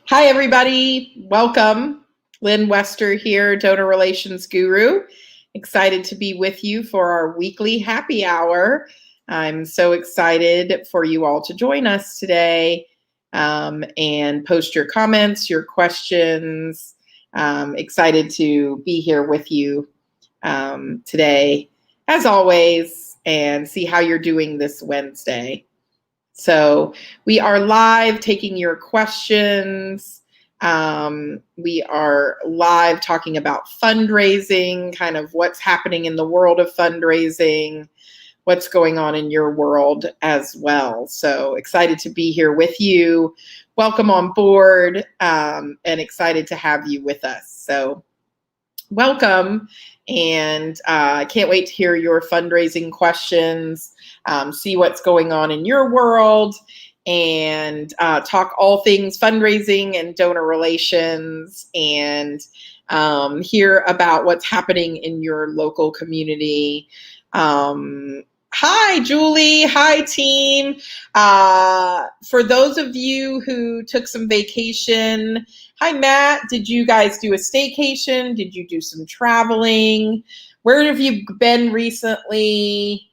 Hi, everybody. Welcome. Lynn Wester here, Donor Relations Guru. Excited to be with you for our weekly happy hour. I'm so excited for you all to join us today and post your comments, your questions. Excited to be here with you today, as always, and see how you're doing this Wednesday. So we are live taking your questions. We are live talking about fundraising, kind of what's happening in the world of fundraising, what's going on in your world as well. So excited to be here with you. Welcome on board and excited to have you with us. So welcome. And I can't wait to hear your fundraising questions, see what's going on in your world, and talk all things fundraising and donor relations, and hear about what's happening in your local community. Hi, Julie. Hi, team. For those of you who took some vacation, hi, Matt. Did you guys do a staycation? Did you do some traveling? Where have you been recently?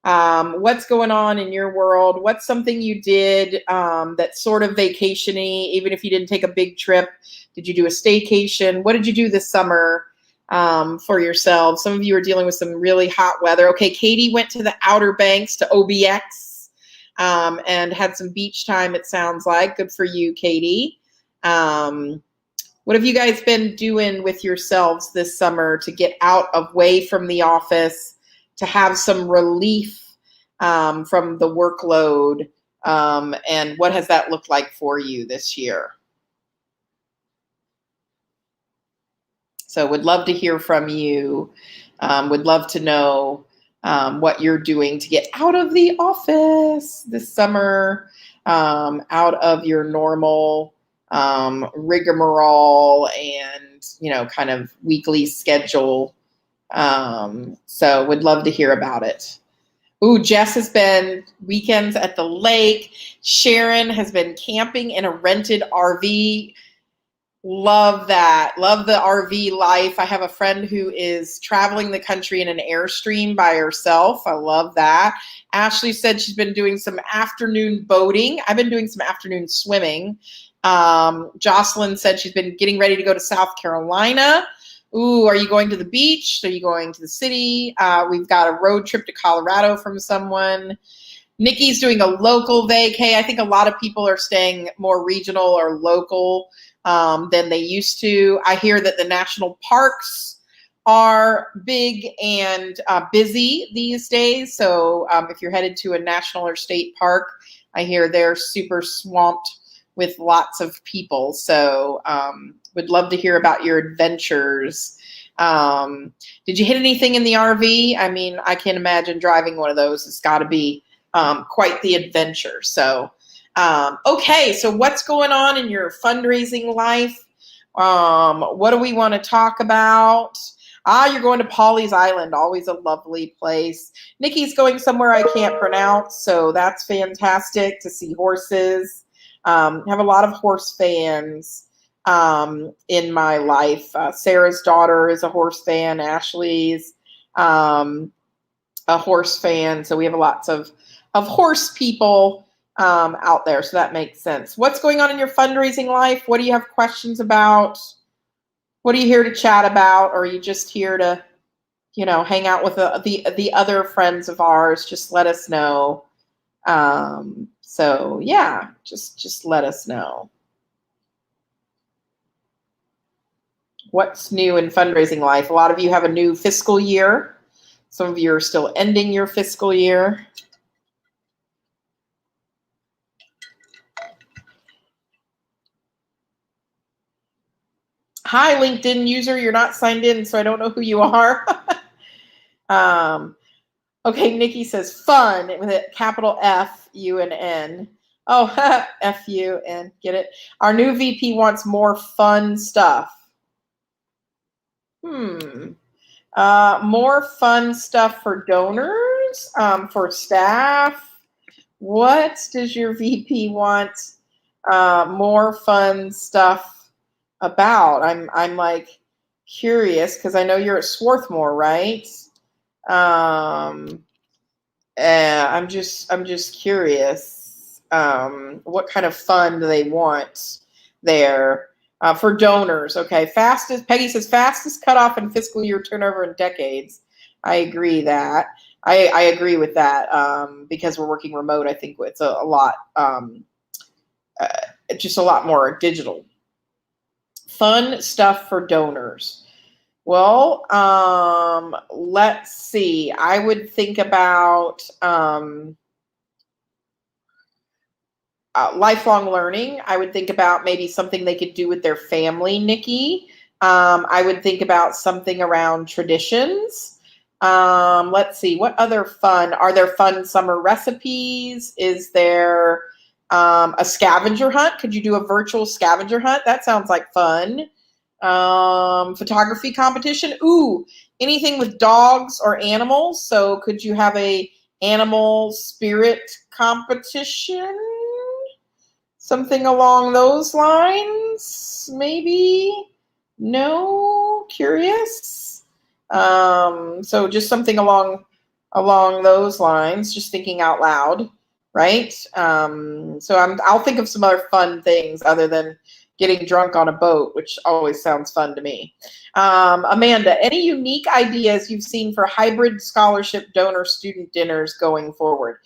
What's going on in your world? What's something you did that's sort of vacation-y, even if you didn't take a big trip? Did you do a staycation? What did you do this summer for yourselves? Some of you are dealing with some really hot weather. Okay, Katie went to the Outer Banks, to OBX, and had some beach time, it sounds like. Good for you, Katie. What have you guys been doing with yourselves this summer to get away from the office, to have some relief from the workload? And what has that looked like for you this year? So would love to hear from you. Would love to know what you're doing to get out of the office this summer, out of your normal rigmarole and, kind of weekly schedule. So would love to hear about it. Ooh, Jess has been weekends at the lake. Sharon has been camping in a rented RV. Love that. Love the RV life. I have a friend who is traveling the country in an Airstream by herself. I love that. Ashley said she's been doing some afternoon boating. I've been doing some afternoon swimming. Jocelyn said she's been getting ready to go to South Carolina. Ooh, are you going to the beach? Are you going to the city? We've got a road trip to Colorado from someone. Nikki's doing a local vacay. I think a lot of people are staying more regional or local than they used to. I hear that the national parks are big and busy these days. So if you're headed to a national or state park, I hear they're super swamped with lots of people. So would love to hear about your adventures. Did you hit anything in the RV? I mean, I can't imagine driving one of those. It's got to be quite the adventure. So okay, so what's going on in your fundraising life? What do we want to talk about? You're going to Pawleys Island, always a lovely place. Nikki's going somewhere I can't pronounce, so that's fantastic to see horses. Have a lot of horse fans in my life. Sarah's daughter is a horse fan. Ashley's a horse fan, so we have lots of horse people out there, so that makes sense. What's going on in your fundraising life? What do you have questions about? What are you here to chat about? Or are you just here to, hang out with the other friends of ours? Just let us know. So yeah, just let us know. What's new in fundraising life? A lot of you have a new fiscal year. Some of you are still ending your fiscal year. Hi, LinkedIn user. You're not signed in, so I don't know who you are. Okay, Nikki says fun with a capital F-U-N-N. Oh, F-U-N. Get it? Our new VP wants more fun stuff. More fun stuff for donors, for staff. What does your VP want more fun stuff about? I'm like curious because I know you're at Swarthmore, right? Um, I'm just curious. What kind of fund do they want there for donors? Okay, fastest. Peggy says fastest cutoff in fiscal year turnover in decades. I agree that. I agree with that because we're working remote. I think it's a lot, just a lot more digital. Fun stuff for donors. Well, let's see. I would think about lifelong learning. I would think about maybe something they could do with their family, Nikki. I would think about something around traditions. Let's see, what other fun? Are there fun summer recipes? Is there a scavenger hunt? Could you do a virtual scavenger hunt? That sounds like fun. Photography competition. Ooh, anything with dogs or animals. So could you have a animal spirit competition? Something along those lines, maybe? No? Curious? So just something along those lines, just thinking out loud, right? So I'll think of some other fun things other than getting drunk on a boat, which always sounds fun to me. Amanda, any unique ideas you've seen for hybrid scholarship donor student dinners going forward?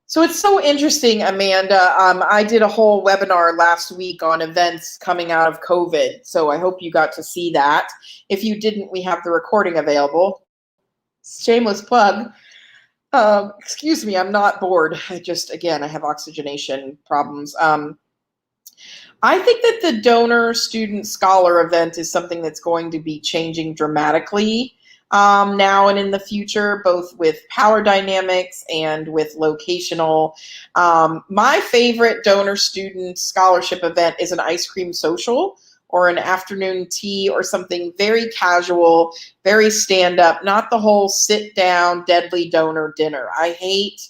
So it's so interesting, Amanda. I did a whole webinar last week on events coming out of COVID. So I hope you got to see that. If you didn't, we have the recording available. Shameless plug. Excuse me, I'm not bored. Again, I have oxygenation problems. I think that the donor student scholar event is something that's going to be changing dramatically now and in the future, both with power dynamics and with locational. My favorite donor student scholarship event is an ice cream social or an afternoon tea or something very casual, very stand up, not the whole sit down deadly donor dinner. I hate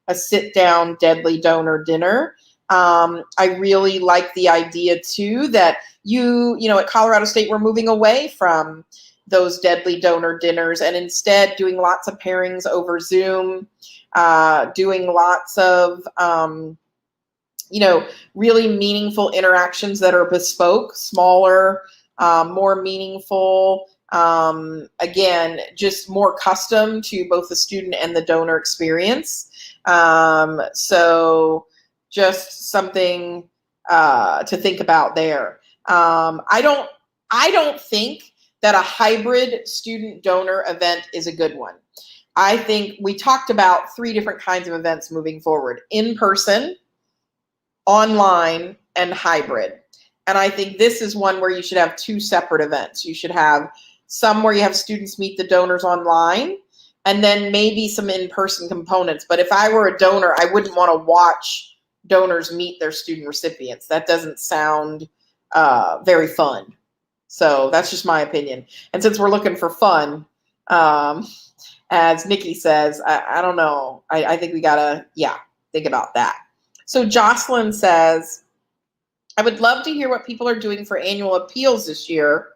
a sit down deadly donor dinner. I really like the idea too that at Colorado State, we're moving away from those deadly donor dinners and instead doing lots of pairings over Zoom, doing lots of, really meaningful interactions that are bespoke, smaller, more meaningful, again, just more custom to both the student and the donor experience. So just something to think about there. I don't think that a hybrid student donor event is a good one. I think we talked about 3 different kinds of events moving forward: in person, online, and hybrid. And I think this is one where you should have 2 separate events. You should have some where you have students meet the donors online, and then maybe some in-person components. But if I were a donor, I wouldn't want to watch donors meet their student recipients. That doesn't sound very fun. So that's just my opinion. And since we're looking for fun, as Nikki says, I don't know. I think we gotta, think about that. So Jocelyn says, I would love to hear what people are doing for annual appeals this year,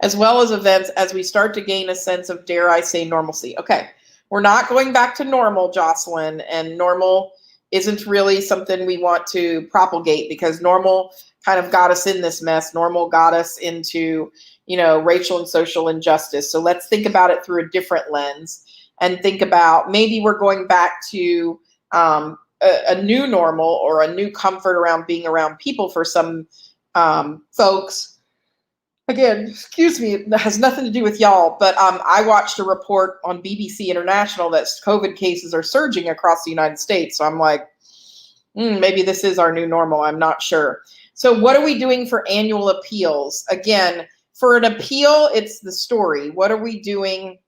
as well as events as we start to gain a sense of, dare I say, normalcy. Okay, we're not going back to normal, Jocelyn, and normal isn't really something we want to propagate because normal kind of got us in this mess. Normal got us into, racial and social injustice. So let's think about it through a different lens and think about maybe we're going back to a new normal or a new comfort around being around people for some folks. Again, excuse me, it has nothing to do with y'all, but I watched a report on BBC International that COVID cases are surging across the United States. So I'm like, maybe this is our new normal. I'm not sure. So what are we doing for annual appeals? Again, for an appeal, it's the story. What are we doing?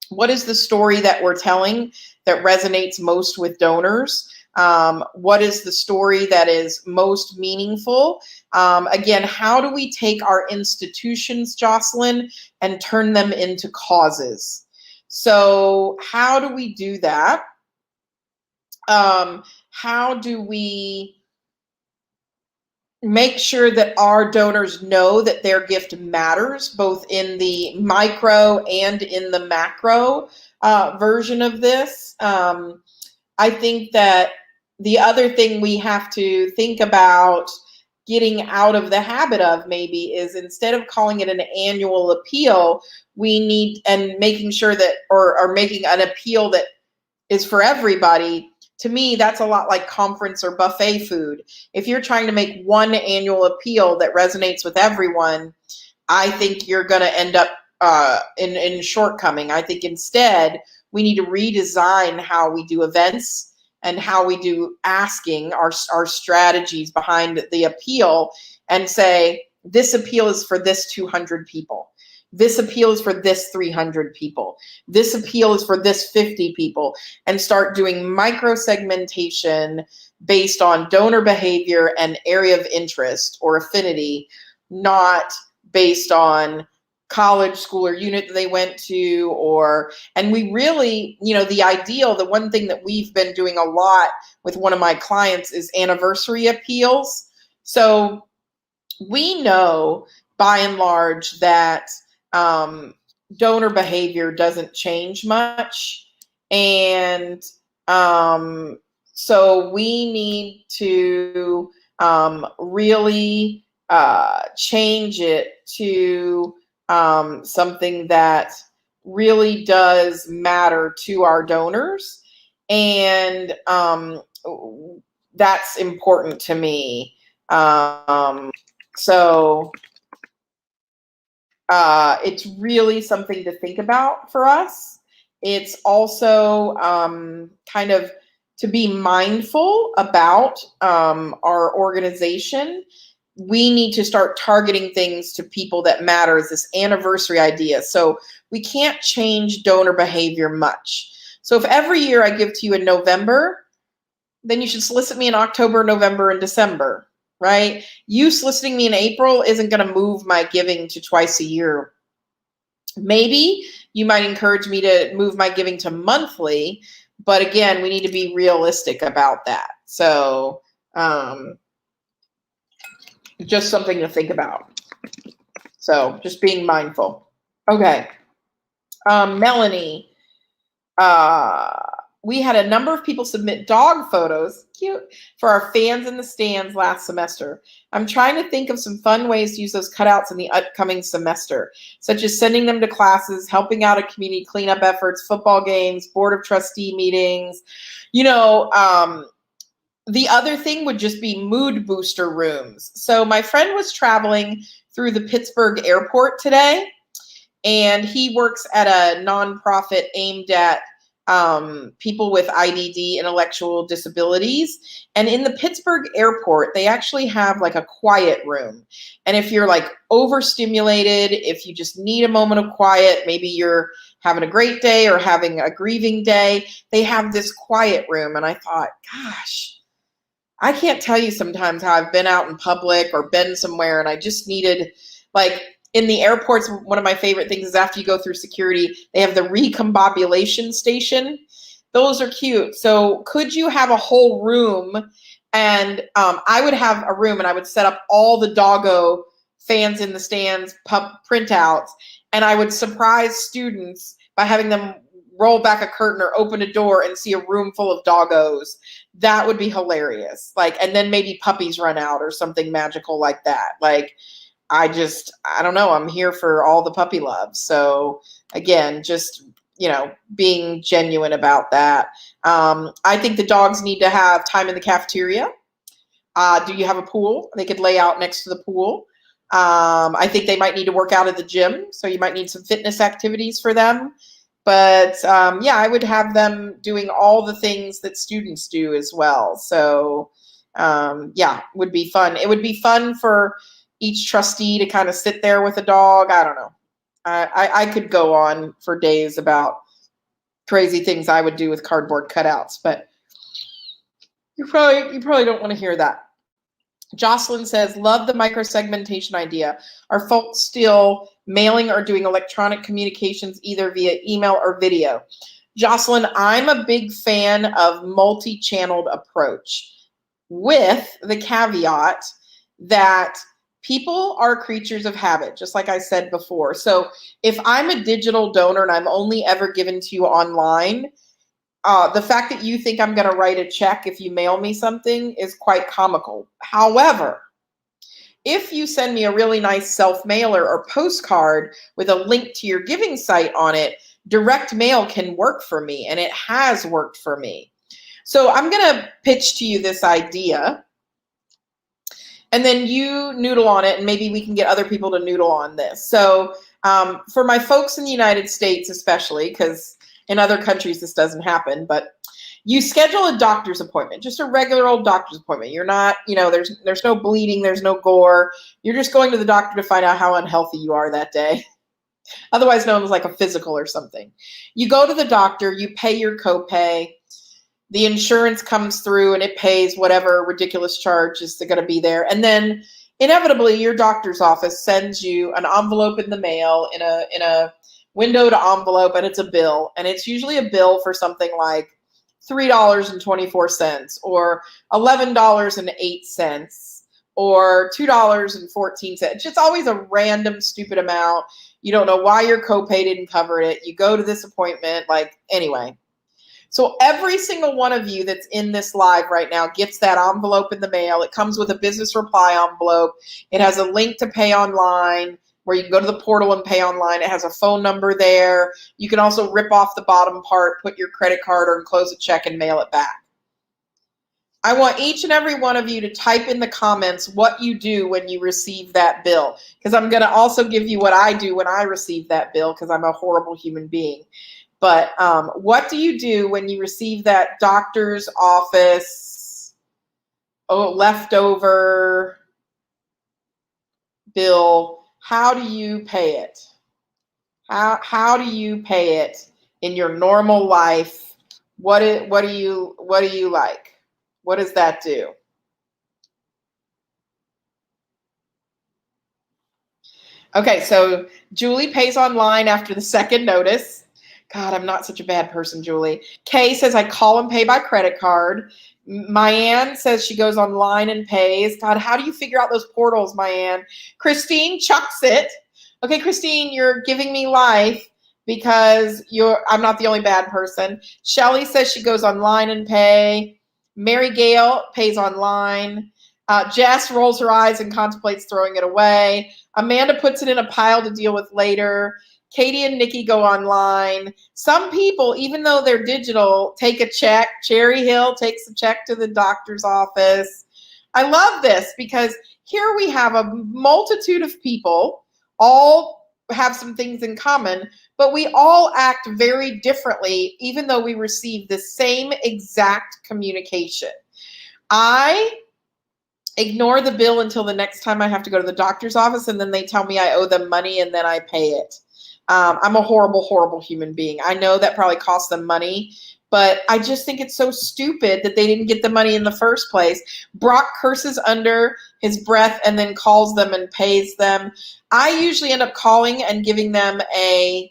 What is the story that we're telling that resonates most with donors? What is the story that is most meaningful? Again, how do we take our institutions, Jocelyn, and turn them into causes? So how do we do that? How do we make sure that our donors know that their gift matters, both in the micro and in the macro version of this? I think that the other thing we have to think about getting out of the habit of maybe is, instead of calling it an annual appeal, we need, and making sure that, or making an appeal that is for everybody. To me, that's a lot like conference or buffet food. If you're trying to make one annual appeal that resonates with everyone, I think you're going to end up in shortcoming. I think instead we need to redesign how we do events and how we do asking, our strategies behind the appeal, and say, this appeal is for this 200 people. This appeal is for this 300 people. This appeal is for this 50 people, and start doing micro segmentation based on donor behavior and area of interest or affinity, not based on college, school, or unit that they went to, and we really, the ideal, the one thing that we've been doing a lot with one of my clients is anniversary appeals. So we know by and large that donor behavior doesn't change much. And so we need to really change it to something that really does matter to our donors. And that's important to me. So it's really something to think about for us. It's also kind of to be mindful about our organization. We need to start targeting things to people that matters, this anniversary idea. So we can't change donor behavior much. So if every year I give to you in November, then you should solicit me in October, November, and December, right? You soliciting me in April isn't going to move my giving to twice a year. Maybe you might encourage me to move my giving to monthly, but again, we need to be realistic about that. So just something to think about. So just being mindful. Okay. Melanie, we had a number of people submit dog photos, cute, for our fans in the stands last semester. I'm trying to think of some fun ways to use those cutouts in the upcoming semester, such as sending them to classes, helping out at community cleanup efforts, football games, board of trustee meetings. The other thing would just be mood booster rooms. So my friend was traveling through the Pittsburgh airport today, and he works at a nonprofit aimed at people with IDD, intellectual disabilities. And in the Pittsburgh airport, they actually have like a quiet room. And if you're like overstimulated, if you just need a moment of quiet, maybe you're having a great day or having a grieving day, they have this quiet room. And I thought, gosh, I can't tell you sometimes how I've been out in public or been somewhere and I just needed, like, in the airports, one of my favorite things is after you go through security, they have the recombobulation station. Those are cute. So could you have a whole room? And I would have a room and I would set up all the doggo fans in the stands printouts, and I would surprise students by having them roll back a curtain or open a door and see a room full of doggos. That would be hilarious. And then maybe puppies run out or something magical like that. I don't know. I'm here for all the puppy love. So again, just, being genuine about that. I think the dogs need to have time in the cafeteria. Do you have a pool? They could lay out next to the pool. I think they might need to work out at the gym. So you might need some fitness activities for them. But I would have them doing all the things that students do as well. So would be fun. It would be fun for each trustee to kind of sit there with a dog. I don't know. I could go on for days about crazy things I would do with cardboard cutouts, but you probably don't want to hear that. Jocelyn says, love the microsegmentation idea. Are folks still mailing or doing electronic communications either via email or video? Jocelyn, I'm a big fan of multi-channeled approach, with the caveat that people are creatures of habit, just like I said before. So if I'm a digital donor and I'm only ever given to you online, the fact that you think I'm going to write a check if you mail me something is quite comical. However, if you send me a really nice self-mailer or postcard with a link to your giving site on it, direct mail can work for me, and it has worked for me. So I'm going to pitch to you this idea, and then you noodle on it, and maybe we can get other people to noodle on this. So for my folks in the United States especially, because in other countries this doesn't happen, but you schedule a doctor's appointment, just a regular old doctor's appointment. You're not, there's no bleeding, there's no gore. You're just going to the doctor to find out how unhealthy you are that day, otherwise known as like a physical or something. You go to the doctor, you pay your copay, the insurance comes through and it pays whatever ridiculous charge is going to be there. And then inevitably your doctor's office sends you an envelope in the mail in a window to envelope, and it's a bill. And it's usually a bill for something like $3.24 or $11.08 or $2.14. It's just always a random stupid amount. You don't know why your copay didn't cover it. You go to this appointment, anyway. So every single one of you that's in this live right now gets that envelope in the mail. It comes with a business reply envelope. It has a link to pay online, where you can go to the portal and pay online. It has a phone number there. You can also rip off the bottom part, put your credit card or enclose a check and mail it back. I want each and every one of you to type in the comments what you do when you receive that bill, because I'm going to also give you what I do when I receive that bill, because I'm a horrible human being. But what do you do when you receive that doctor's office leftover bill? How do you pay it? How do you pay it in your normal life? What do you like? What does that do? Okay, so Julie pays online after the second notice. God, I'm not such a bad person, Julie. Kay says, I call and pay by credit card. Mayanne says she goes online and pays. God, how do you figure out those portals, Mayanne? Christine chucks it. Okay, Christine, you're giving me life because I'm not the only bad person. Shelly says she goes online and pay. Mary Gail pays online. Jess rolls her eyes and contemplates throwing it away. Amanda puts it in a pile to deal with later. Katie and Nikki go online. Some people, even though they're digital, take a check. Cherry Hill takes a check to the doctor's office. I love this because here we have a multitude of people, all have some things in common, but we all act very differently, even though we receive the same exact communication. I ignore the bill until the next time I have to go to the doctor's office, and then they tell me I owe them money, and then I pay it. I'm a horrible, horrible human being. I know that probably costs them money, but I just think it's so stupid that they didn't get the money in the first place. Brock curses under his breath and then calls them and pays them. I usually end up calling and giving them a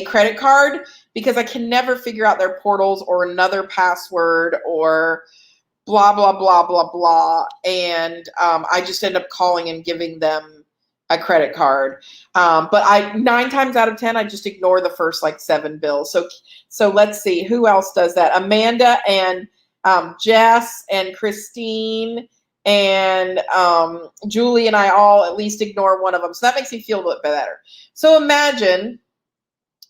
credit card, because I can never figure out their portals or another password or blah, blah, blah, blah, blah. And I just end up calling and giving them a credit card. But 9 times out of 10, I just ignore the first 7 bills. So let's see, who else does that? Amanda and Jess and Christine and Julie and I all at least ignore one of them. So that makes me feel a bit better. So imagine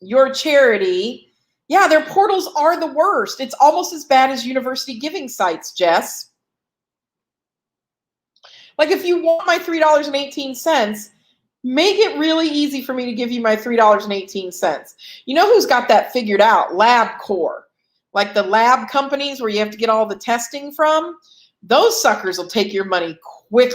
your charity. Yeah, their portals are the worst. It's almost as bad as university giving sites, Jess. If you want my $3.18, make it really easy for me to give you my $3.18. You know who's got that figured out? LabCorp. The lab companies where you have to get all the testing from, those suckers will take your money quick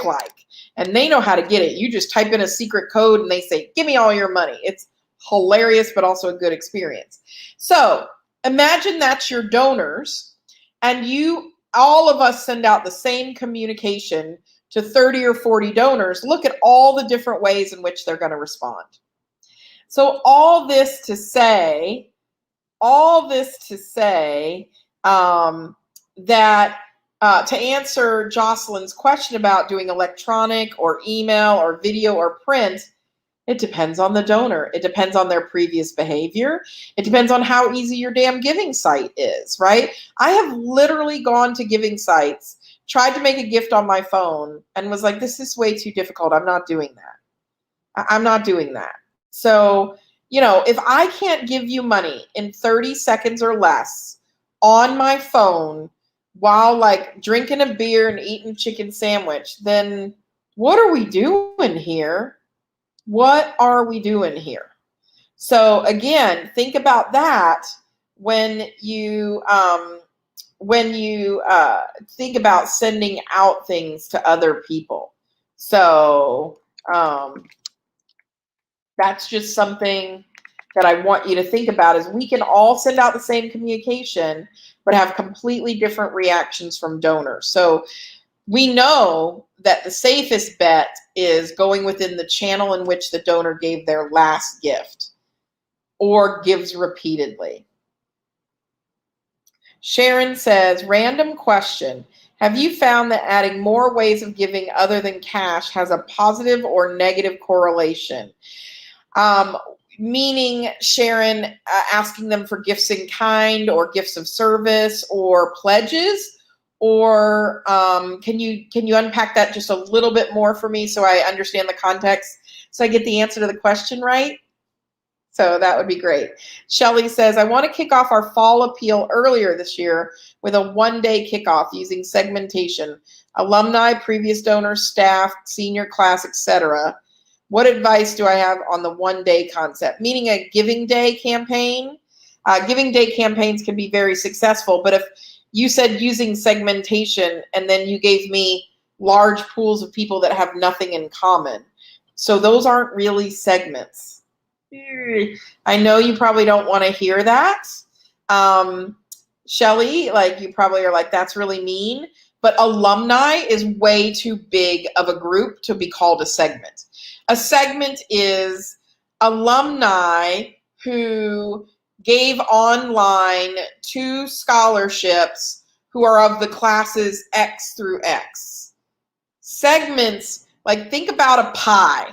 and they know how to get it. You just type in a secret code and they say, give me all your money. It's hilarious, but also a good experience. So imagine that's your donors, and all of us send out the same communication to 30 or 40 donors. Look at all the different ways in which they're going to respond. So all this to say that to answer Jocelyn's question about doing electronic or email or video or print, it depends on the donor. It depends on their previous behavior. It depends on how easy your damn giving site is, right? I have literally gone to giving sites, tried to make a gift on my phone, and was like, this is way too difficult. I'm not doing that. I'm not doing that. So, if I can't give you money in 30 seconds or less on my phone while like drinking a beer and eating chicken sandwich, then what are we doing here? What are we doing here? So again, think about that when you think about sending out things to other people. So that's just something that I want you to think about, is we can all send out the same communication, but have completely different reactions from donors. So we know that the safest bet is going within the channel in which the donor gave their last gift or gives repeatedly. Sharon says, random question. Have you found that adding more ways of giving other than cash has a positive or negative correlation? Meaning, Sharon, asking them for gifts in kind or gifts of service or pledges? Or can you unpack that just a little bit more for me so I understand the context, so I get the answer to the question right? So that would be great. Shelly says, I want to kick off our fall appeal earlier this year with a one-day kickoff using segmentation, alumni, previous donors, staff, senior class, etc. What advice do I have on the one-day concept? Meaning a giving day campaign. Giving day campaigns can be very successful, but if you said using segmentation and then you gave me large pools of people that have nothing in common, so those aren't really segments. I know you probably don't want to hear that. Shelly, like you probably are like, that's really mean, but alumni is way too big of a group to be called a segment. A segment is alumni who gave online 2 scholarships who are of the classes X through X. Segments, like think about a pie,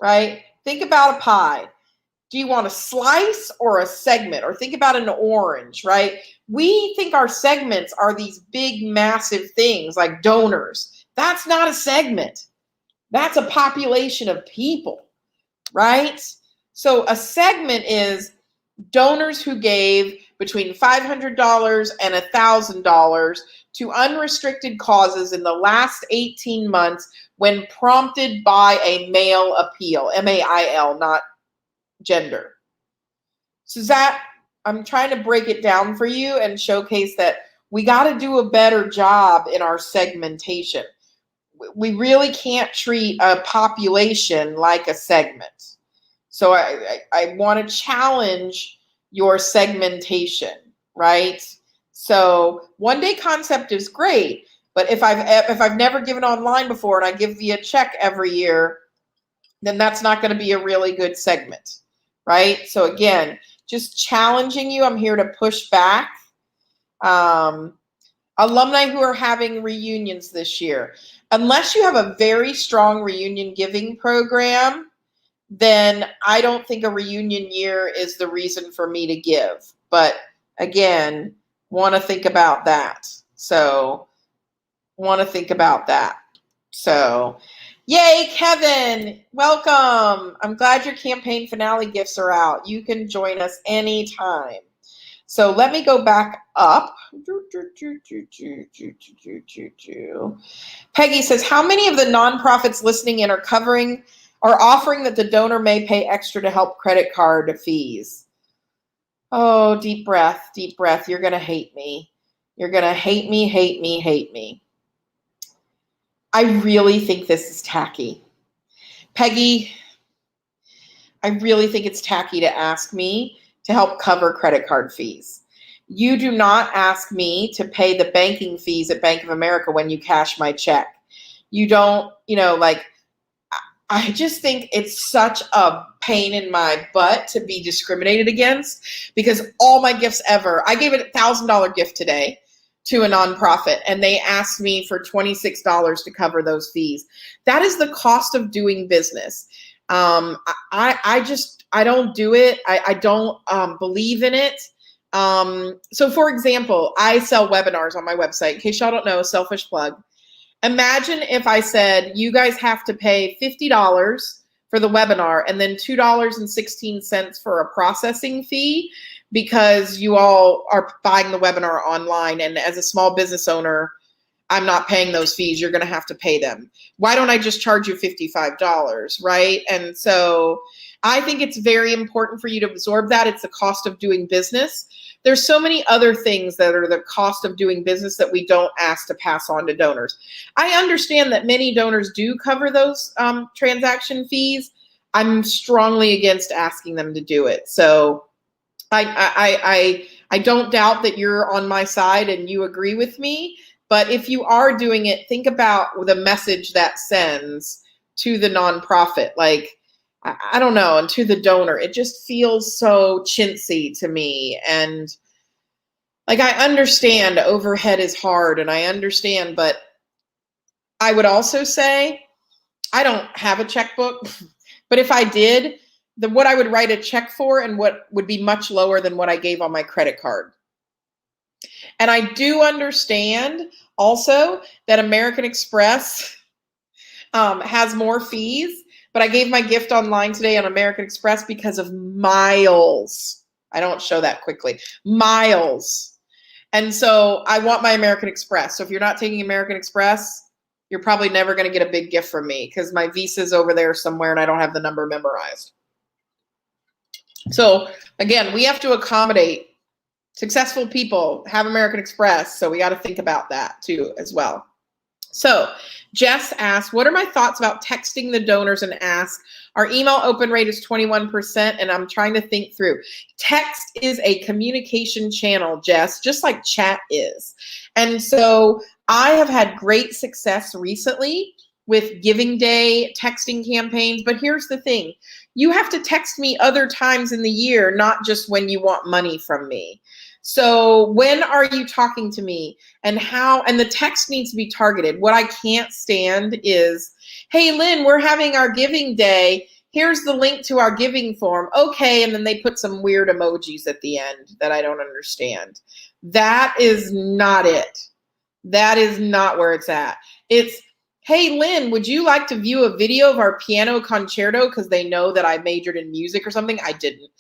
right? Think about a pie. Do you want a slice or a segment? Or think about an orange, right? We think our segments are these big, massive things like donors. That's not a segment. That's a population of people, right? So a segment is donors who gave between $500 and $1,000 to unrestricted causes in the last 18 months when prompted by a male appeal, M-A-I-L, not gender. So that, I'm trying to break it down for you and showcase that we got to do a better job in our segmentation. We really can't treat a population like a segment. So I want to challenge your segmentation, right? So one day concept is great, but if I've never given online before and I give via check every year, then that's not going to be a really good segment, right? So again, just challenging you. I'm here to push back. Alumni who are having reunions this year, unless you have a very strong reunion giving program, then I don't think a reunion year is the reason for me to give. But again, want to think about that. So yay, Kevin, welcome. I'm glad your campaign finale gifts are out. You can join us anytime. So let me go back up. Peggy says, how many of the nonprofits listening in are offering that the donor may pay extra to help credit card fees? Oh, deep breath, deep breath. You're going to hate me. You're going to hate me, hate me, hate me. I really think this is tacky. Peggy, I really think it's tacky to ask me to help cover credit card fees. You do not ask me to pay the banking fees at Bank of America when you cash my check. You don't, I just think it's such a pain in my butt to be discriminated against, because all my gifts ever, I gave a $1,000 gift today to a nonprofit, and they asked me for $26 to cover those fees. That is the cost of doing business. I don't do it. I don't believe in it. So for example, I sell webinars on my website. In case y'all don't know, selfish plug. Imagine if I said, you guys have to pay $50 for the webinar and then $2.16 for a processing fee, because you all are buying the webinar online. And as a small business owner, I'm not paying those fees. You're going to have to pay them. Why don't I just charge you $55, right? And so I think it's very important for you to absorb that. It's the cost of doing business. There's so many other things that are the cost of doing business that we don't ask to pass on to donors. I understand that many donors do cover those transaction fees. I'm strongly against asking them to do it. So I don't doubt that you're on my side and you agree with me. But if you are doing it, think about the message that sends to the nonprofit. Like, I don't know, and to the donor. It just feels so chintzy to me. And like, I understand overhead is hard, and I understand, but I would also say I don't have a checkbook, but if I did, what I would write a check for and what would be much lower than what I gave on my credit card. And I do understand also that American Express has more fees, but I gave my gift online today on American Express because of miles. I don't show that quickly. Miles. And so I want my American Express. So if you're not taking American Express, you're probably never going to get a big gift from me, because my Visa's over there somewhere and I don't have the number memorized. So again, we have to accommodate successful people, have American Express. So we got to think about that too as well. So Jess asked, what are my thoughts about texting the donors and ask? Our email open rate is 21%, and I'm trying to think through. Text is a communication channel, Jess, just like chat is. And so I have had great success recently with Giving Day texting campaigns. But here's the thing. You have to text me other times in the year, not just when you want money from me. So when are you talking to me, and how? And the text needs to be targeted. What I can't stand is, hey, Lynn, we're having our Giving Day. Here's the link to our giving form. Okay. And then they put some weird emojis at the end that I don't understand. That is not it. That is not where it's at. It's, hey, Lynn, would you like to view a video of our piano concerto? Because they know that I majored in music or something. I didn't.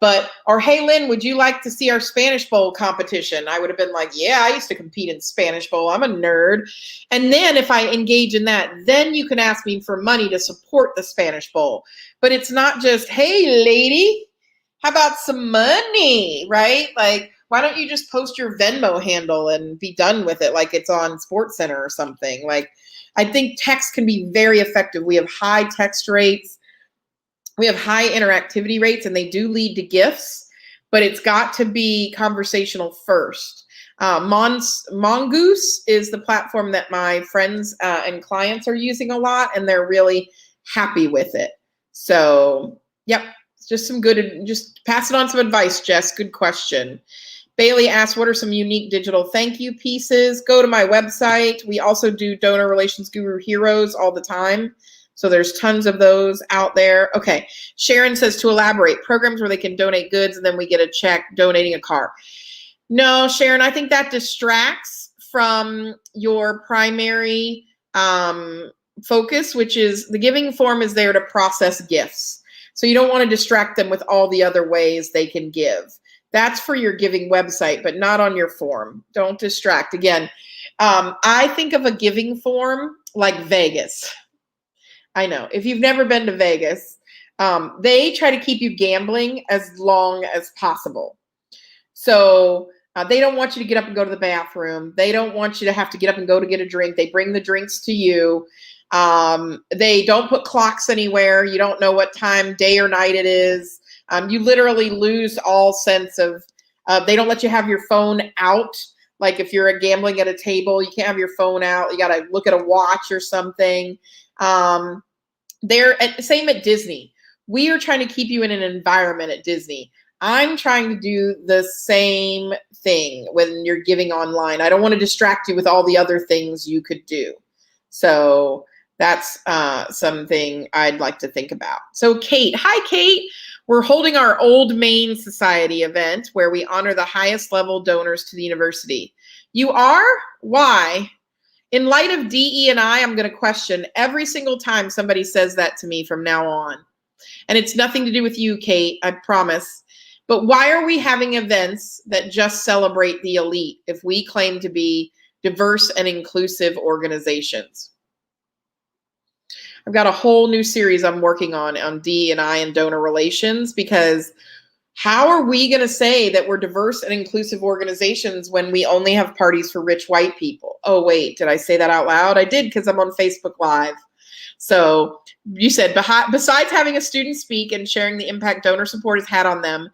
But, or, hey, Lynn, would you like to see our Spanish Bowl competition? I would have been like, yeah, I used to compete in Spanish Bowl. I'm a nerd. And then if I engage in that, then you can ask me for money to support the Spanish Bowl. But it's not just, hey, lady, how about some money, right? Like, why don't you just post your Venmo handle and be done with it like it's on SportsCenter or something? Like, I think text can be very effective. We have high text rates. We have high interactivity rates, and they do lead to gifts, but it's got to be conversational first. Mongoose is the platform that my friends and clients are using a lot, and they're really happy with it. So, yep, just some good, just passing on some advice, Jess. Good question. Bailey asked, what are some unique digital thank you pieces? Go to my website. We also do Donor Relations Guru Heroes all the time. So there's tons of those out there. Okay, Sharon says, to elaborate, programs where they can donate goods and then we get a check donating a car. No, Sharon, I think that distracts from your primary focus, which is the giving form is there to process gifts. So you don't want to distract them with all the other ways they can give. That's for your giving website, but not on your form. Don't distract. Again, I think of a giving form like Vegas. I know. If you've never been to Vegas, they try to keep you gambling as long as possible. So they don't want you to get up and go to the bathroom. They don't want you to have to get up and go to get a drink. They bring the drinks to you. They don't put clocks anywhere. You don't know what time, day or night it is. You literally lose all sense of, they don't let you have your phone out. Like if you're gambling at a table, you can't have your phone out. You got to look at a watch or something. Same at Disney. We are trying to keep you in an environment at Disney. I'm trying to do the same thing when you're giving online. I don't want to distract you with all the other things you could do. So that's something I'd like to think about. So Kate, hi Kate. We're holding our Old Main Society event where we honor the highest level donors to the university. You are? Why? In light of DE&I, I'm going to question every single time somebody says that to me from now on. And it's nothing to do with you, Kate, I promise. But why are we having events that just celebrate the elite if we claim to be diverse and inclusive organizations? I've got a whole new series I'm working on DE&I and donor relations, because how are we going to say that we're diverse and inclusive organizations when we only have parties for rich white people? Oh, wait, did I say that out loud? I did, because I'm on Facebook Live. So you said, besides having a student speak and sharing the impact donor support has had on them,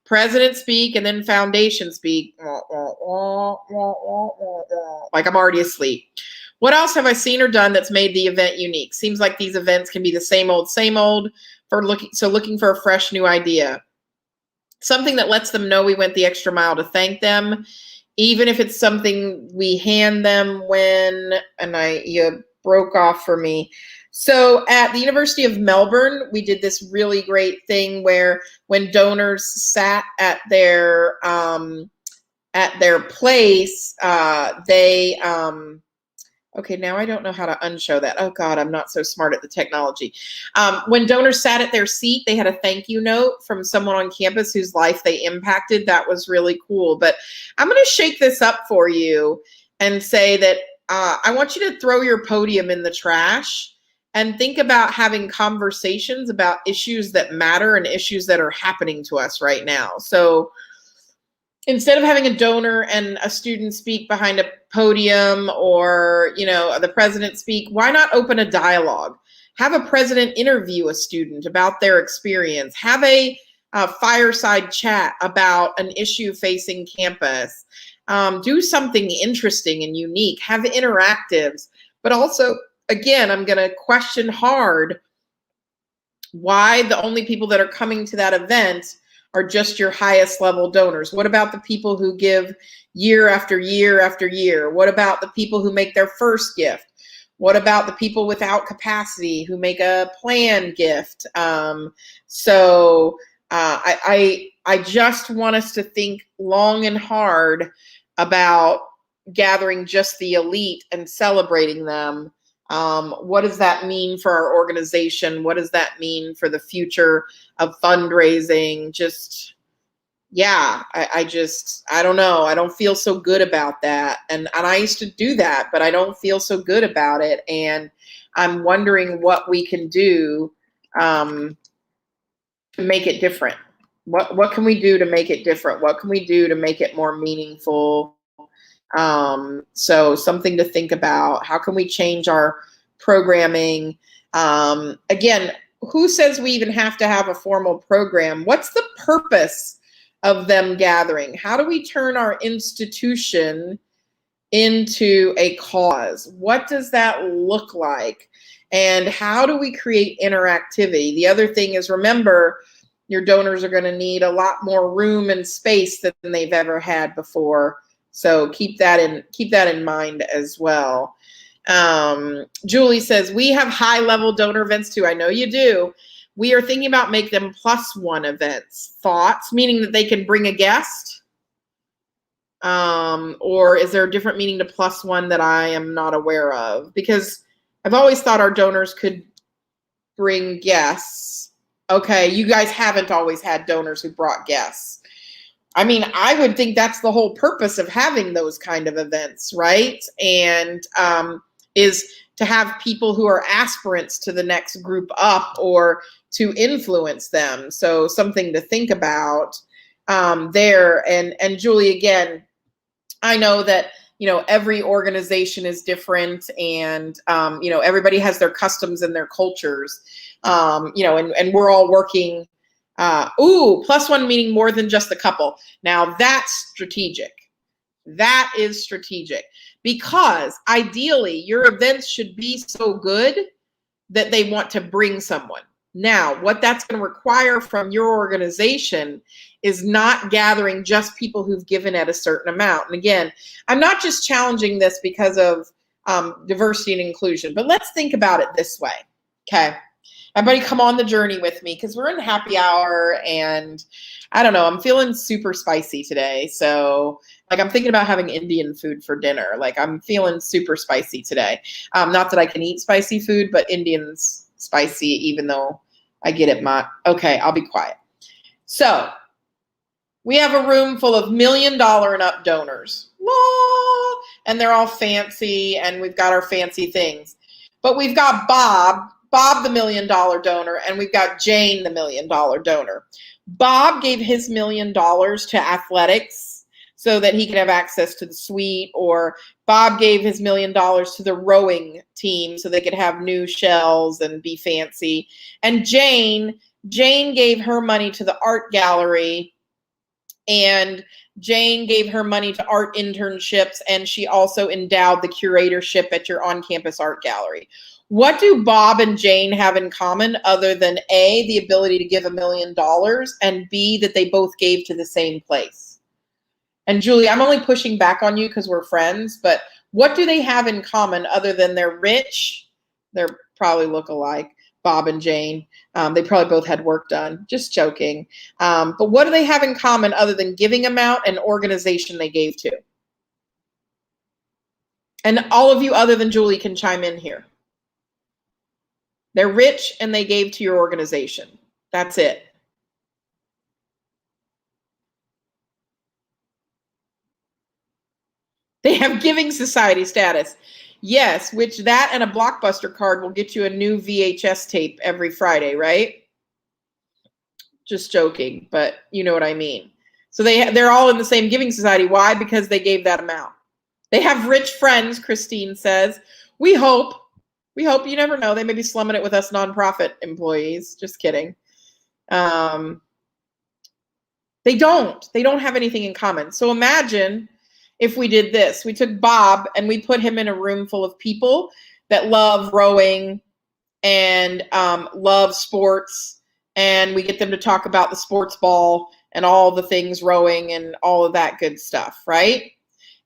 president speak and then foundation speak. Like I'm already asleep. What else have I seen or done that's made the event unique? Seems like these events can be the same old looking for a fresh new idea. Something that lets them know we went the extra mile to thank them, even if it's something we hand them when, you broke off for me. So at the University of Melbourne, we did this really great thing where when donors sat at their place, okay, now I don't know how to unshow that. Oh God, I'm not so smart at the technology. When donors sat at their seat, they had a thank you note from someone on campus whose life they impacted. That was really cool. But I'm going to shake this up for you and say that I want you to throw your podium in the trash and think about having conversations about issues that matter and issues that are happening to us right now. So instead of having a donor and a student speak behind a podium, or, the president speak, why not open a dialogue? Have a president interview a student about their experience. Have a fireside chat about an issue facing campus. Do something interesting and unique. Have interactives. But also, again, I'm going to question hard why the only people that are coming to that event are just your highest level donors. What about the people who give year after year after year? What about the people who make their first gift? What about the people without capacity who make a planned gift? I just want us to think long and hard about gathering just the elite and celebrating them. What does that mean for our organization? What does that mean for the future of fundraising? I don't know. I don't feel so good about that. And I used to do that, but I don't feel so good about it. And I'm wondering what we can do to make it different. What can we do to make it different? What can we do to make it more meaningful? So something to think about. How can we change our programming? Again, who says we even have to have a formal program? What's the purpose of them gathering? How do we turn our institution into a cause? What does that look like? And how do we create interactivity? The other thing is, remember, your donors are going to need a lot more room and space than they've ever had before. So keep that in mind as well. Julie says, we have high level donor events too. I know you do. We are thinking about make them +1 events. Thoughts, meaning that they can bring a guest? Or is there a different meaning to +1 that I am not aware of? Because I've always thought our donors could bring guests. Okay, you guys haven't always had donors who brought guests. I mean, I would think that's the whole purpose of having those kind of events, right? And is to have people who are aspirants to the next group up or to influence them. So something to think about there. And Julie, again, I know that, every organization is different, and, everybody has their customs and their cultures, and we're all working. +1 meaning more than just a couple. Now that's strategic. That is strategic, because ideally your events should be so good that they want to bring someone. Now, what that's going to require from your organization is not gathering just people who've given at a certain amount. And again, I'm not just challenging this because of diversity and inclusion, but let's think about it this way. Okay. Everybody come on the journey with me because we're in happy hour and I don't know, I'm feeling super spicy today. So like I'm thinking about having Indian food for dinner. Like I'm feeling super spicy today. Not that I can eat spicy food, but Indian's spicy, even though I get it. Okay, I'll be quiet. So we have a room full of $1 million and up donors. And they're all fancy and we've got our fancy things. But we've got Bob the $1 million donor, and we've got Jane, the $1 million donor. Bob gave his $1 million to athletics so that he could have access to the suite, or Bob gave his $1 million to the rowing team so they could have new shells and be fancy. And Jane gave her money to the art gallery, and Jane gave her money to art internships, and she also endowed the curatorship at your on-campus art gallery. What do Bob and Jane have in common other than A, the ability to give $1 million, and B, that they both gave to the same place? And Julie, I'm only pushing back on you because we're friends, but what do they have in common other than they're rich? They probably look alike, Bob and Jane. They probably both had work done. Just joking. But what do they have in common other than giving amount and organization they gave to? And all of you other than Julie can chime in here. They're rich and they gave to your organization. That's it. They have giving society status. Yes, which that and a Blockbuster card will get you a new VHS tape every Friday, right? Just joking, but you know what I mean. So they're all in the same giving society. Why? Because they gave that amount. They have rich friends, Christine says. We hope. You never know. They may be slumming it with us nonprofit employees. Just kidding. They don't have anything in common. So imagine if we did this. We took Bob and we put him in a room full of people that love rowing and love sports. And we get them to talk about the sports ball and all the things rowing and all of that good stuff, right?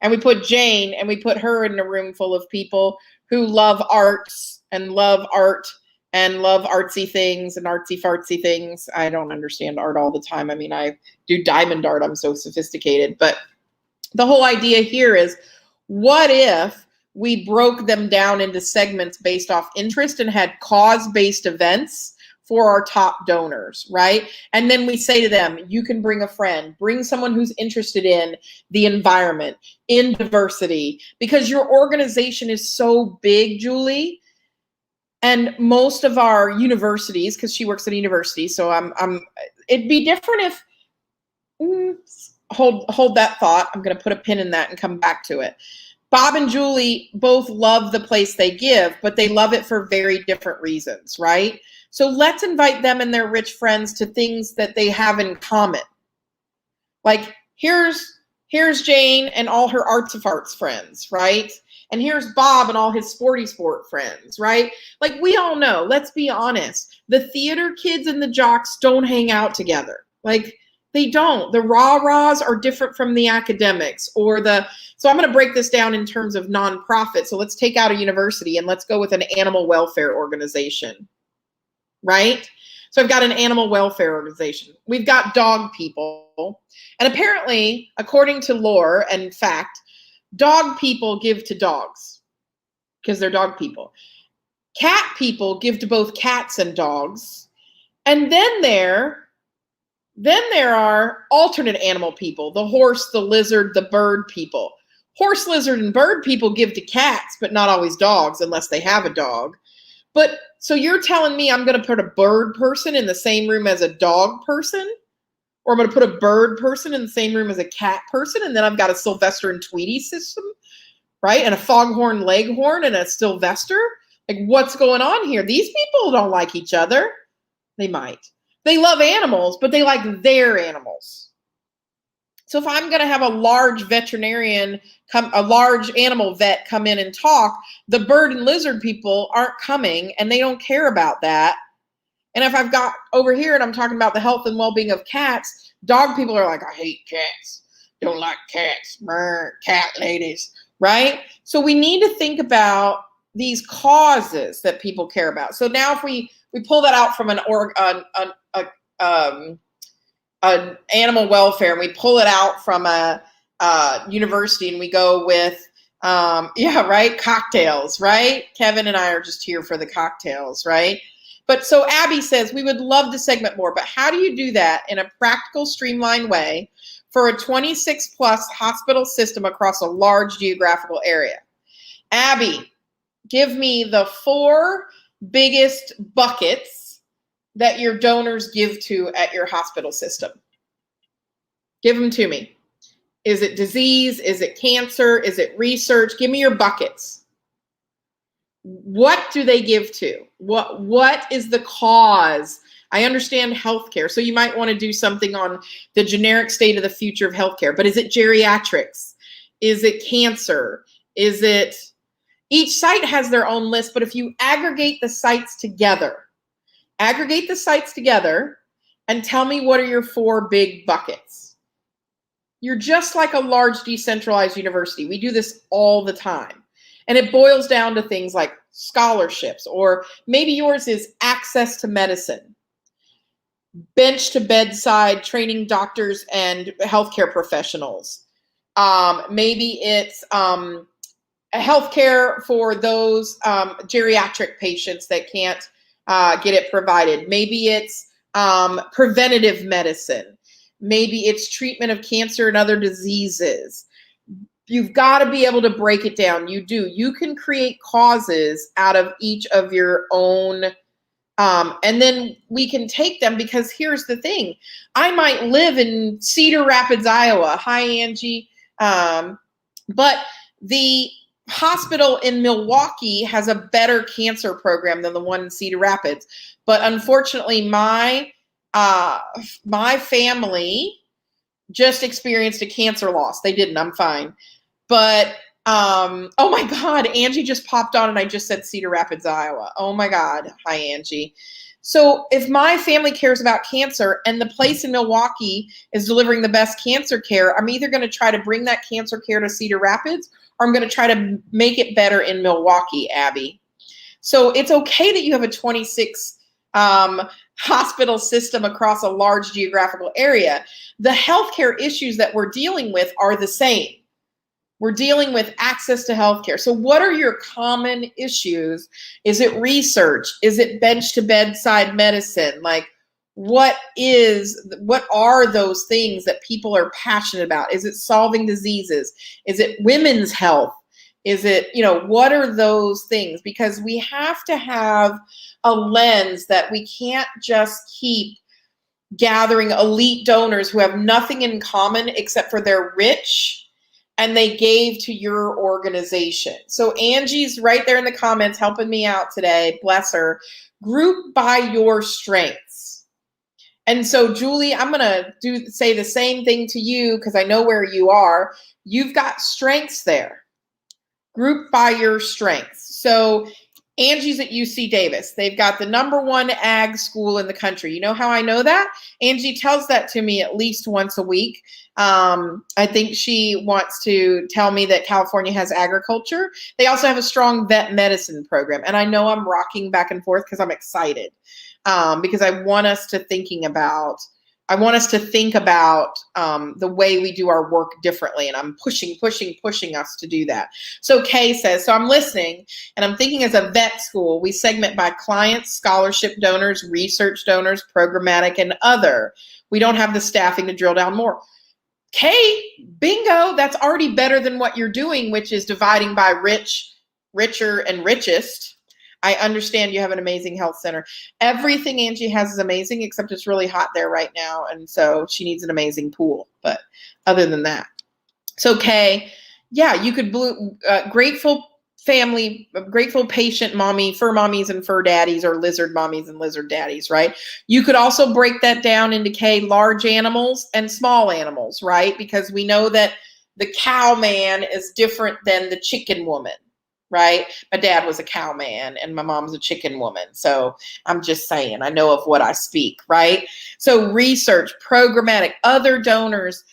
And we put Jane and we put her in a room full of people who love arts and love art and love artsy things and artsy fartsy things. I don't understand art all the time. I mean, I do diamond art. I'm so sophisticated. But the whole idea here is, what if we broke them down into segments based off interest and had cause-based events for our top donors, right? And then we say to them, you can bring a friend, bring someone who's interested in the environment, in diversity, because your organization is so big, Julie. And most of our universities, because she works at a university, so it'd be different if, hold that thought. I'm going to put a pin in that and come back to it. Bob and Julie both love the place they give, but they love it for very different reasons, right? So let's invite them and their rich friends to things that they have in common. Like here's Jane and all her arts of arts friends, right? And here's Bob and all his sporty sport friends, right? Like we all know, let's be honest, the theater kids and the jocks don't hang out together. Like they don't. The rah-rahs are different from the academics so I'm going to break this down in terms of nonprofit. So let's take out a university and let's go with an animal welfare organization, right? So I've got an animal welfare organization. We've got dog people. And apparently, according to lore and fact, dog people give to dogs because they're dog people. Cat people give to both cats and dogs. And then there are alternate animal people, the horse, the lizard, the bird people. Horse, lizard, and bird people give to cats, but not always dogs unless they have a dog. But so you're telling me I'm going to put a bird person in the same room as a dog person? Or I'm going to put a bird person in the same room as a cat person, and then I've got a Sylvester and Tweety system, right? And a foghorn leghorn and a Sylvester? Like, what's going on here? These people don't like each other. They might. They love animals, but they like their animals. So if I'm going to have a large a large animal vet come in and talk, the bird and lizard people aren't coming and they don't care about that. And if I've got over here and I'm talking about the health and well-being of cats, dog people are like, I hate cats. Don't like cats. Brr, cat ladies, right? So we need to think about these causes that people care about. So now if we pull that out from an animal welfare and we pull it out from a university and we go with, cocktails, right? Kevin and I are just here for the cocktails, right? But so Abby says, we would love to segment more, but how do you do that in a practical, streamlined way for a 26 plus hospital system across a large geographical area? Abby, give me the 4 biggest buckets that your donors give to at your hospital system. Give them to me. Is it disease? Is it cancer? Is it research? Give me your buckets. What do they give to? What is the cause? I understand healthcare, so you might want to do something on the generic state of the future of healthcare, but is it geriatrics? Is it cancer? Is it... Each site has their own list, but if you aggregate the sites together and tell me what are your 4 big buckets. You're just like a large decentralized university. We do this all the time. And it boils down to things like scholarships, or maybe yours is access to medicine, bench to bedside training doctors and healthcare professionals. Maybe it's healthcare for those geriatric patients that can't get it provided. Maybe it's preventative medicine. Maybe it's treatment of cancer and other diseases. You've got to be able to break it down. You do. You can create causes out of each of your own, and then we can take them, because here's the thing. I might live in Cedar Rapids, Iowa. Hi, Angie. But the hospital in Milwaukee has a better cancer program than the one in Cedar Rapids. But unfortunately, my family just experienced a cancer loss. They didn't. I'm fine. But, oh my God, Angie just popped on and I just said Cedar Rapids, Iowa. Oh my God. Hi, Angie. So if my family cares about cancer and the place in Milwaukee is delivering the best cancer care, I'm either going to try to bring that cancer care to Cedar Rapids, or I'm going to try to make it better in Milwaukee, Abby. So it's okay that you have a 26 hospital system across a large geographical area. The healthcare issues that we're dealing with are the same. We're dealing with access to healthcare. So what are your common issues? Is it research? Is it bench to bedside medicine? Like, what are those things that people are passionate about? Is it solving diseases? Is it women's health? Is it, what are those things? Because we have to have a lens that we can't just keep gathering elite donors who have nothing in common except for they're rich and they gave to your organization. So Angie's right there in the comments helping me out today. Bless her. Group by your strengths. And so Julie, I'm going to say the same thing to you because I know where you are. You've got strengths there. Group by your strengths. So Angie's at UC Davis. They've got the #1 ag school in the country. You know how I know that? Angie tells that to me at least once a week. I think she wants to tell me that California has agriculture. They also have a strong vet medicine program. And I know I'm rocking back and forth because I'm excited. Because I want us to think about the way we do our work differently. And I'm pushing us to do that. So Kay says, so I'm listening and I'm thinking as a vet school, we segment by clients, scholarship donors, research donors, programmatic, and other. We don't have the staffing to drill down more. Kay, bingo, that's already better than what you're doing, which is dividing by rich, richer, and richest. I understand you have an amazing health center. Everything Angie has is amazing, except it's really hot there right now. And so she needs an amazing pool. But other than that. So Kay, yeah, you could grateful family, grateful patient mommy, fur mommies and fur daddies, or lizard mommies and lizard daddies, right? You could also break that down into large animals and small animals, right? Because we know that the cow man is different than the chicken woman, right? My dad was a cow man and my mom's a chicken woman. So I'm just saying, I know of what I speak, right? So research, programmatic, other donors.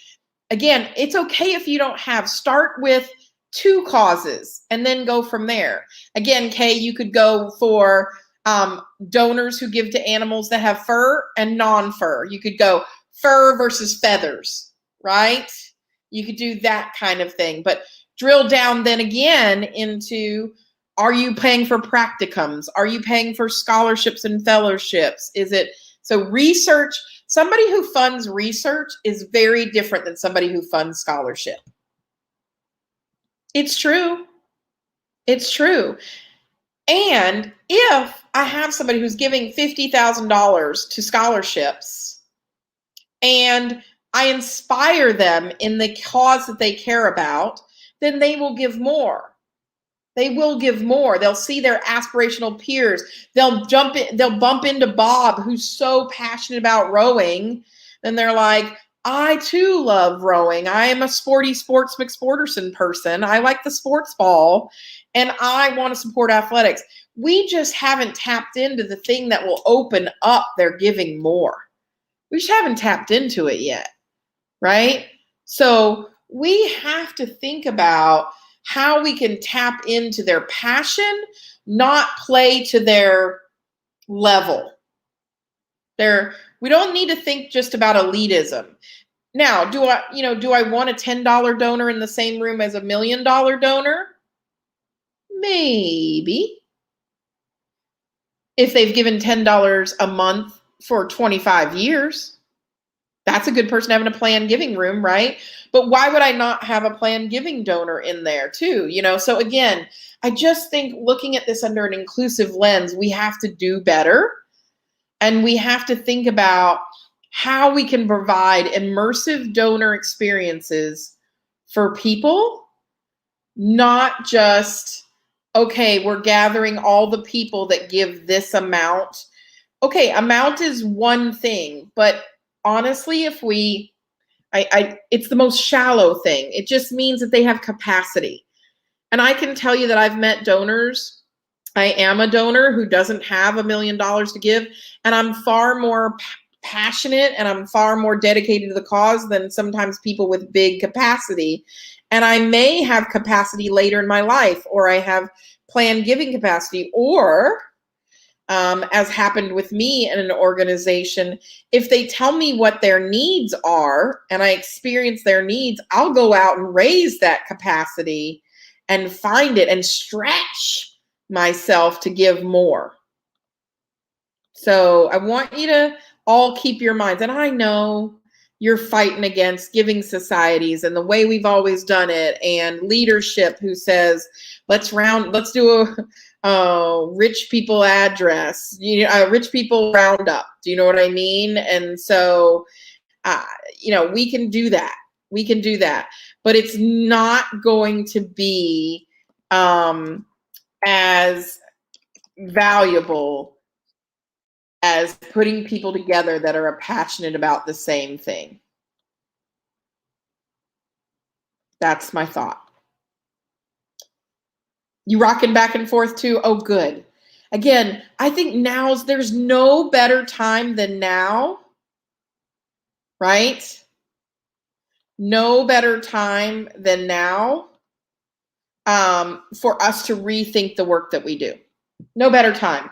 Again, it's okay if you don't have. Start with 2 causes and then go from there. Again, Kay, you could go for donors who give to animals that have fur and non-fur. You could go fur versus feathers, right? You could do that kind of thing. But drill down then again into, are you paying for practicums? Are you paying for scholarships and fellowships? Is it so research? Somebody who funds research is very different than somebody who funds scholarship. It's true. It's true. And if I have somebody who's giving $50,000 to scholarships and I inspire them in the cause that they care about, then they will give more. They will give more. They'll see their aspirational peers. They'll bump into Bob, who's so passionate about rowing. Then they're like, I too love rowing. I am a sports McSporterson person. I like the sports ball and I want to support athletics. We just haven't tapped into the thing that will open up their giving more. We just haven't tapped into it yet, right? So we have to think about how we can tap into their passion, not play to their level. We don't need to think just about elitism. Now, do I want a $10 donor in the same room as a $1 million donor? Maybe. If they've given $10 a month for 25 years, that's a good person having a planned giving room, right? But why would I not have a planned giving donor in there too? So again, I just think looking at this under an inclusive lens, we have to do better. And we have to think about how we can provide immersive donor experiences for people, not just, okay, we're gathering all the people that give this amount. Okay, amount is one thing, but honestly, it's the most shallow thing. It just means that they have capacity. And I can tell you that I've met donors. I am a donor who doesn't have $1 million to give, and I'm far more passionate and I'm far more dedicated to the cause than sometimes people with big capacity. And I may have capacity later in my life, or I have planned giving capacity, or as happened with me in an organization, if they tell me what their needs are and I experience their needs, I'll go out and raise that capacity and find it and stretch myself to give more. So I want you to all keep your minds. And I know you're fighting against giving societies and the way we've always done it, and leadership who says, let's do a rich people address, rich people roundup. Do you know what I mean? And so, we can do that. We can do that, but it's not going to be as valuable as putting people together that are passionate about the same thing. That's my thought. You rocking back and forth too? Oh, good. Again, I think there's no better time than now, right? No better time than now for us to rethink the work that we do. No better time.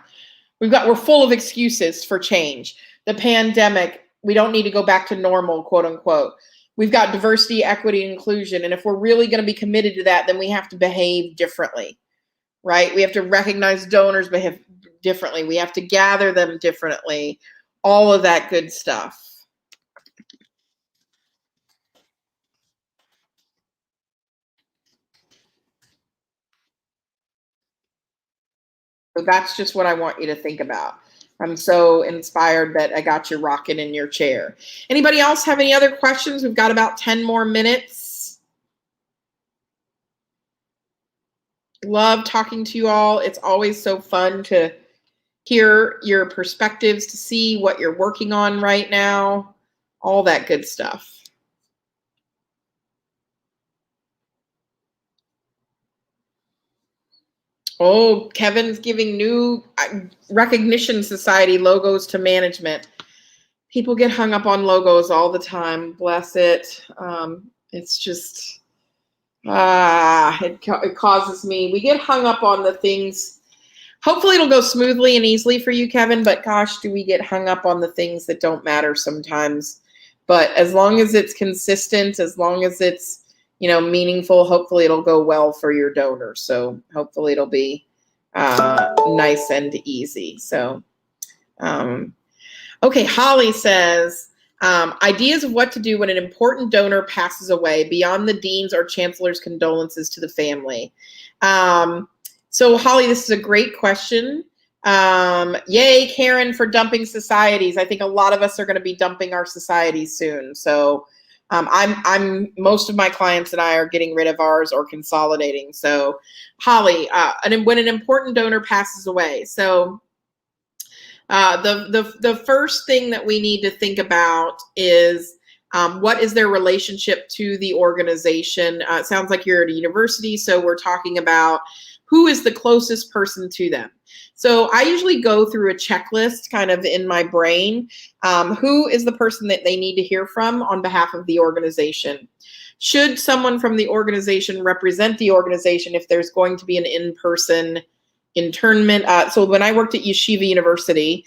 We're full of excuses for change. The pandemic, we don't need to go back to normal, quote unquote. We've got diversity, equity, and inclusion. And if we're really going to be committed to that, then we have to behave differently, right? We have to recognize donors behave differently. We have to gather them differently. All of that good stuff. So that's just what I want you to think about. I'm so inspired that I got you rocking in your chair. Anybody else have any other questions? We've got about 10 more minutes. Love talking to you all. It's always so fun to hear your perspectives, to see what you're working on right now, all that good stuff. Oh, Kevin's giving new recognition society logos to management. People get hung up on logos all the time. Bless it. It's just, it causes me, we get hung up on the things. Hopefully it'll go smoothly and easily for you, Kevin, but gosh, do we get hung up on the things that don't matter sometimes. But as long as it's consistent, as long as it's, meaningful, hopefully it'll go well for your donor. So hopefully it'll be nice and easy. So, okay, Holly says, ideas of what to do when an important donor passes away beyond the dean's or chancellor's condolences to the family. So Holly, this is a great question. Yay, Karen, for dumping societies. I think a lot of us are going to be dumping our societies soon. So I'm most of my clients and I are getting rid of ours or consolidating. So Holly, and when an important donor passes away, so the first thing that we need to think about is what is their relationship to the organization. It sounds like you're at a university, so we're talking about who is the closest person to them. So I usually go through a checklist kind of in my brain. Who is the person that they need to hear from on behalf of the organization? Should someone from the organization represent the organization if there's going to be an in-person internment? So when I worked at Yeshiva University,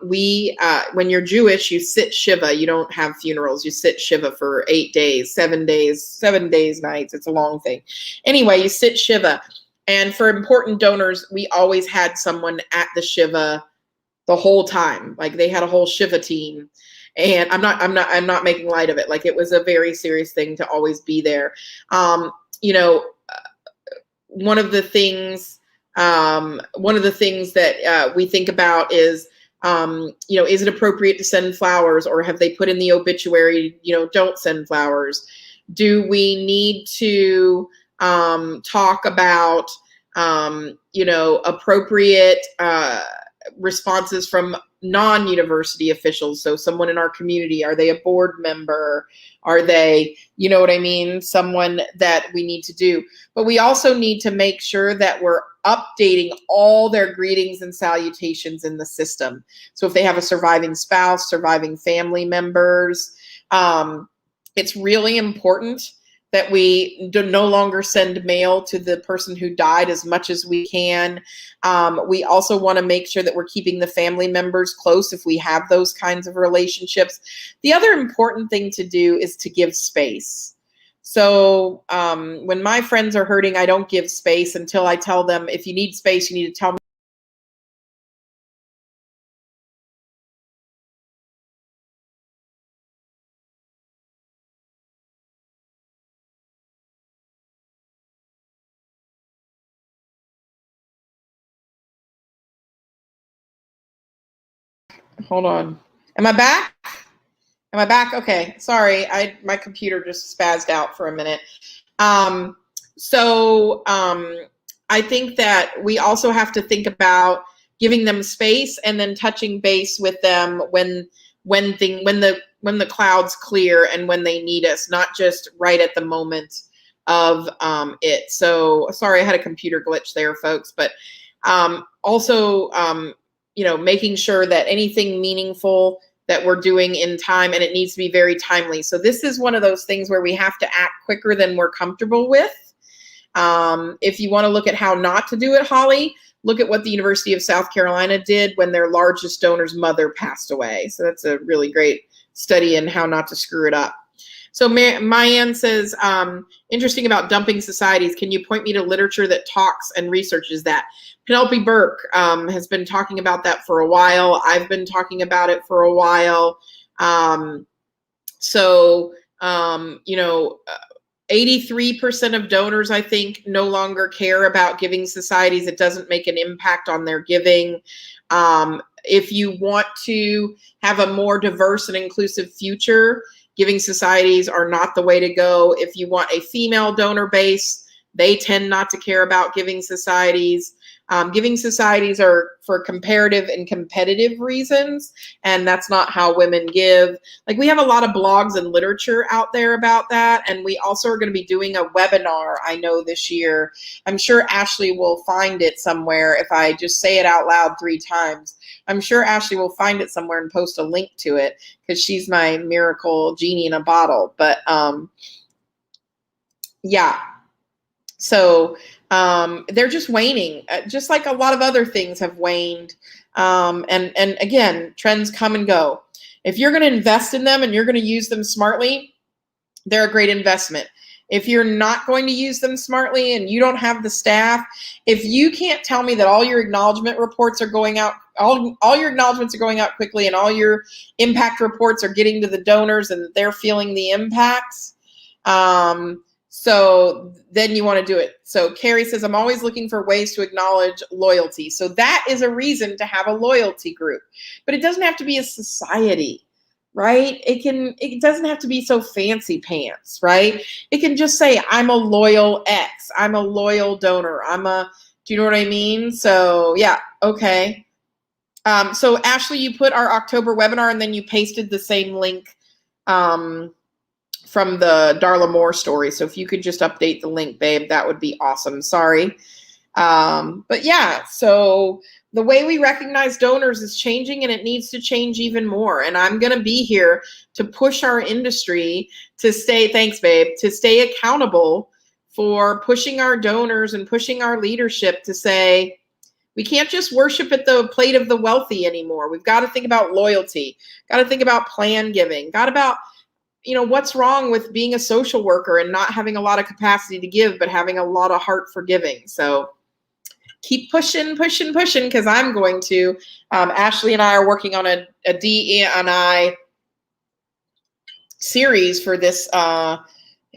when you're Jewish, you sit Shiva. You don't have funerals. You sit Shiva for 8 days, 7 days, nights. It's a long thing. Anyway, you sit Shiva. And for important donors, we always had someone at the Shiva the whole time. Like they had a whole Shiva team. And I'm not making light of it. Like it was a very serious thing to always be there. One of the things that we think about is, is it appropriate to send flowers, or have they put in the obituary, don't send flowers? Do we need to talk about, appropriate responses from non-university officials? So someone in our community, are they a board member? Are they, you know what I mean? Someone that we need to do. But we also need to make sure that we're updating all their greetings and salutations in the system. So if they have a surviving spouse, surviving family members, it's really important that we no longer send mail to the person who died as much as we can. We also want to make sure that we're keeping the family members close if we have those kinds of relationships. The other important thing to do is to give space. So when my friends are hurting, I don't give space until I tell them, if you need space, you need to tell me. Hold on. Am I back? Am I back? Okay. Sorry. My computer just spazzed out for a minute. I think that we also have to think about giving them space and then touching base with them when the clouds clear and when they need us, not just right at the moment of it. So sorry, I had a computer glitch there, folks. But making sure that anything meaningful that we're doing in time, and it needs to be very timely. So this is one of those things where we have to act quicker than we're comfortable with. If you want to look at how not to do it, Holly, look at what the University of South Carolina did when their largest donor's mother passed away. So that's a really great study in how not to screw it up. So Mayanne says, interesting about dumping societies. Can you point me to literature that talks and researches that? Penelope Burke has been talking about that for a while. I've been talking about it for a while. 83% of donors, I think, no longer care about giving societies. It doesn't make an impact on their giving. If you want to have a more diverse and inclusive future, giving societies are not the way to go. If you want a female donor base, They tend not to care about giving societies. Giving societies are for comparative and competitive reasons, and that's not how women give. Like, we have a lot of blogs and literature out there about that, and we also are going to be doing a webinar, I know, this year. I'm sure Ashley will find it somewhere if I just say it out loud 3 times. I'm sure Ashley will find it somewhere and post a link to it, because she's my miracle genie in a bottle. But yeah. So they're just waning, just like a lot of other things have waned. And again, trends come and go. If you're going to invest in them and you're going to use them smartly, they're a great investment. If you're not going to use them smartly and you don't have the staff, if you can't tell me that all your acknowledgement reports are going out, all your acknowledgments are going out quickly, and all your impact reports are getting to the donors and they're feeling the impacts, so then you want to do it. So Carrie says, I'm always looking for ways to acknowledge loyalty. So that is a reason to have a loyalty group, but it doesn't have to be a society, right? It doesn't have to be so fancy pants, right? It can just say, I'm a loyal X, I'm a loyal donor, do you know what I mean? So yeah, okay. So Ashley, you put our October webinar and then you pasted the same link from the Darla Moore story. So if you could just update the link, babe, that would be awesome. Sorry. But yeah, so the way we recognize donors is changing, and it needs to change even more. And I'm going to be here to push our industry to stay, thanks, babe, to stay accountable for pushing our donors and pushing our leadership to say, we can't just worship at the plate of the wealthy anymore. We've got to think about loyalty, got to think about plan giving, got about, what's wrong with being a social worker and not having a lot of capacity to give, but having a lot of heart for giving. So keep pushing, because I'm going to. Ashley and I are working on a DE&I series for this. I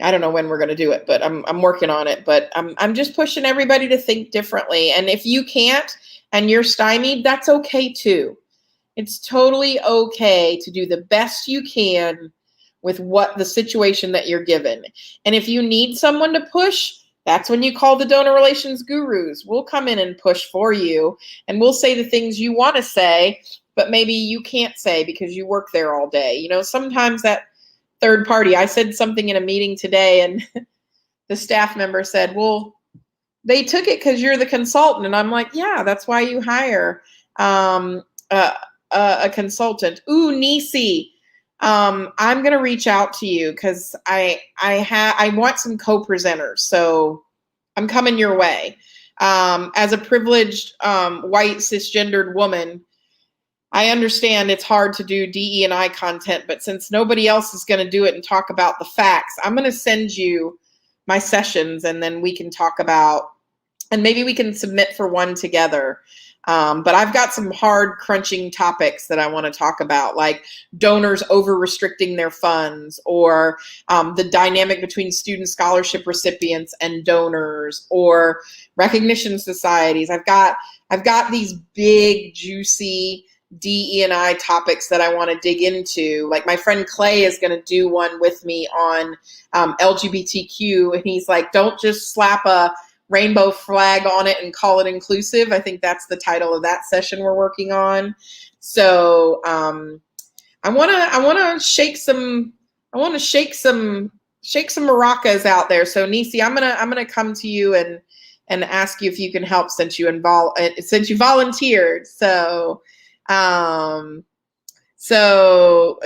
don't know when we're going to do it, but I'm working on it. But I'm just pushing everybody to think differently. And if you can't and you're stymied, that's okay too. It's totally okay to do the best you can with what the situation that you're given. And if you need someone to push, that's when you call the donor relations gurus. We'll come in and push for you, and we'll say the things you want to say, but maybe you can't say because you work there all day. Sometimes that third party, I said something in a meeting today, and the staff member said, well, they took it because you're the consultant. And I'm like, yeah, that's why you hire a consultant. Ooh, Nisi. I'm going to reach out to you because I want some co-presenters. So I'm coming your way. As a privileged white cisgendered woman, I understand it's hard to do DE&I content, but since nobody else is going to do it and talk about the facts, I'm going to send you my sessions, and then we can talk about, and maybe we can submit for one together. But I've got some hard crunching topics that I want to talk about, like donors over restricting their funds, or the dynamic between student scholarship recipients and donors, or recognition societies. I've got these big, juicy DE&I topics that I want to dig into. Like, my friend Clay is going to do one with me on LGBTQ, and he's like, don't just slap a rainbow flag on it and call it inclusive. I think that's the title of that session we're working on. So I want to shake some maracas out there. So Nisi, I'm gonna come to you and ask you if you can help, since you volunteered. So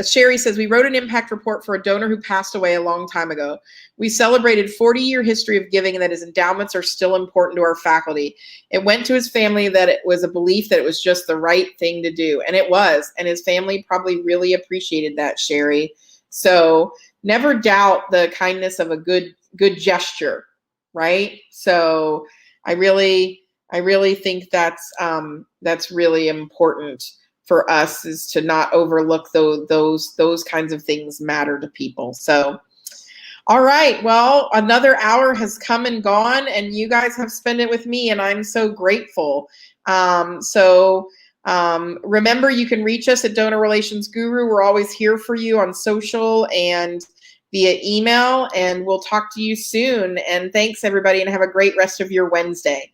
Sherry says, we wrote an impact report for a donor who passed away a long time ago. We celebrated 40-year history of giving and that his endowments are still important to our faculty. It went to his family that it was a belief that it was just the right thing to do. And it was. And his family probably really appreciated that, Sherry. So never doubt the kindness of a good gesture, right? So I really think that's really important for us, is to not overlook those kinds of things matter to people. So, all right, well, another hour has come and gone, and you guys have spent it with me, and I'm so grateful. Remember, you can reach us at Donor Relations Guru. We're always here for you on social, and via email, and we'll talk to you soon. And thanks, everybody, and have a great rest of your Wednesday.